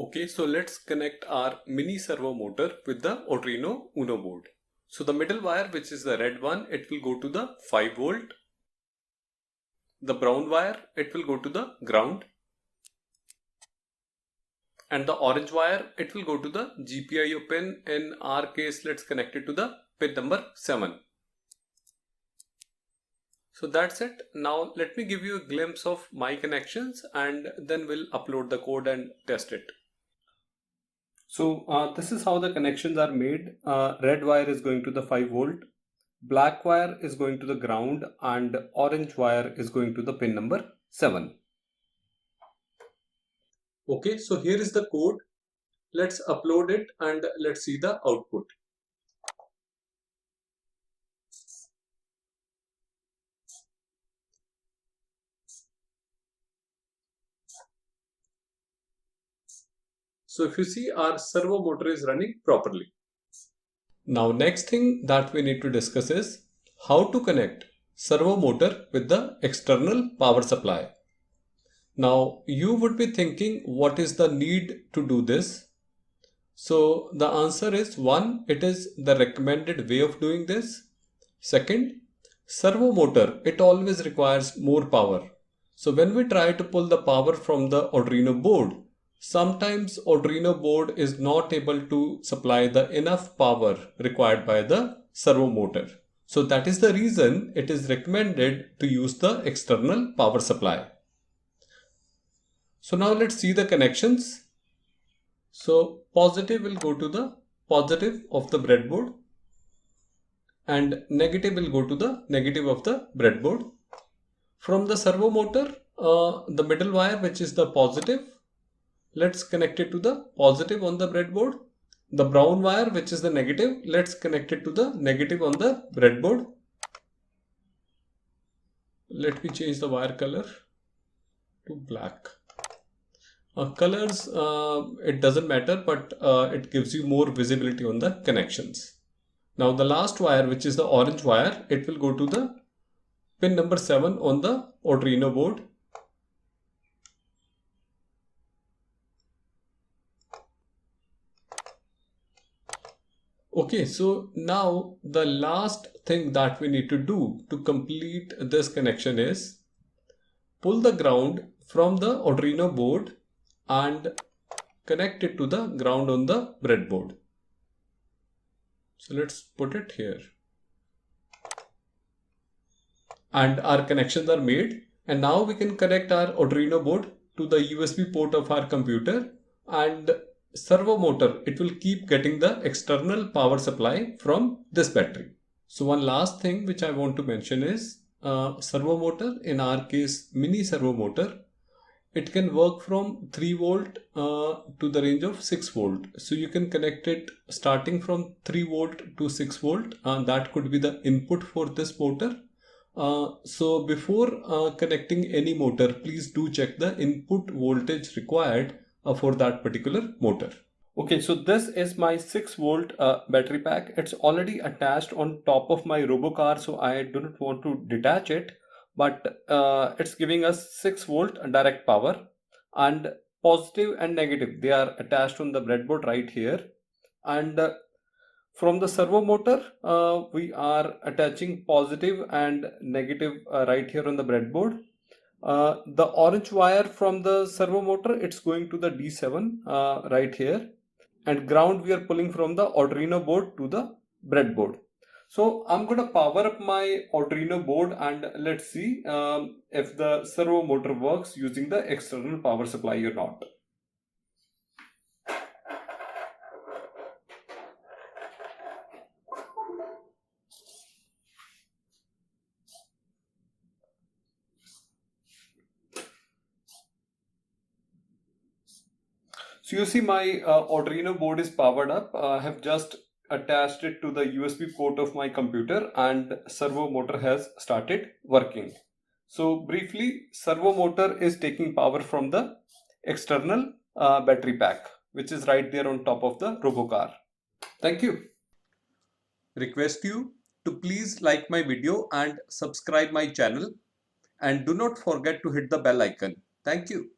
Okay, so let's connect our mini servo motor with the Arduino Uno board. So the middle wire, which is the red one, it will go to the 5 volt. The brown wire, it will go to the ground. And the orange wire, it will go to the GPIO pin. In our case, let's connect it to the pin number 7. So that's it. Now let me give you a glimpse of my connections and then we'll upload the code and test it. So this is how the connections are made. Red wire is going to the 5 volt, black wire is going to the ground, and orange wire is going to the pin number 7. Okay, so here is the code. Let's upload it and let's see the output. So if you see, our servo motor is running properly. Now next thing that we need to discuss is how to connect servo motor with the external power supply. Now you would be thinking, what is the need to do this? So the answer is 1. It is the recommended way of doing this. Second, servo motor, it always requires more power. So when we try to pull the power from the Arduino board, sometimes Arduino board is not able to supply the enough power required by the servo motor. So that is the reason it is recommended to use the external power supply. So now let's see the connections. So positive will go to the positive of the breadboard and negative will go to the negative of the breadboard. From the servo motor, the middle wire, which is the positive, let's connect it to the positive on the breadboard. The brown wire, which is the negative, let's connect it to the negative on the breadboard. Let me change the wire color to black. Colors, it doesn't matter, but it gives you more visibility on the connections. Now the last wire, which is the orange wire, it will go to the pin number 7 on the Arduino board. Okay, so now the last thing that we need to do to complete this connection is pull the ground from the Arduino board and connect it to the ground on the breadboard. So let's put it here. And our connections are made. And now we can connect our Arduino board to the USB port of our computer, and servo motor, it will keep getting the external power supply from this battery. So one last thing which I want to mention is servo motor, in our case mini servo motor, it can work from 3 volt to the range of 6 volt. So you can connect it starting from 3 volt to 6 volt. That could be the input for this motor. So before connecting any motor, please do check the input voltage required for that particular motor. Okay, so this is my 6 volt battery pack. It's already attached on top of my Robocar, so I do not want to detach it, but it's giving us 6 volt direct power, and positive and negative, they are attached on the breadboard right here. And from the servo motor, we are attaching positive and negative right here on the breadboard. The orange wire from the servo motor, it's going to the D7 right here, and ground we are pulling from the Arduino board to the breadboard. So I'm going to power up my Arduino board and let's see if the servo motor works using the external power supply or not. So you see my Arduino board is powered up. I have just attached it to the USB port of my computer and servo motor has started working. So briefly, servo motor is taking power from the external battery pack, which is right there on top of the Robocar. Thank you. Request you to please like my video and subscribe my channel, and do not forget to hit the bell icon. Thank you.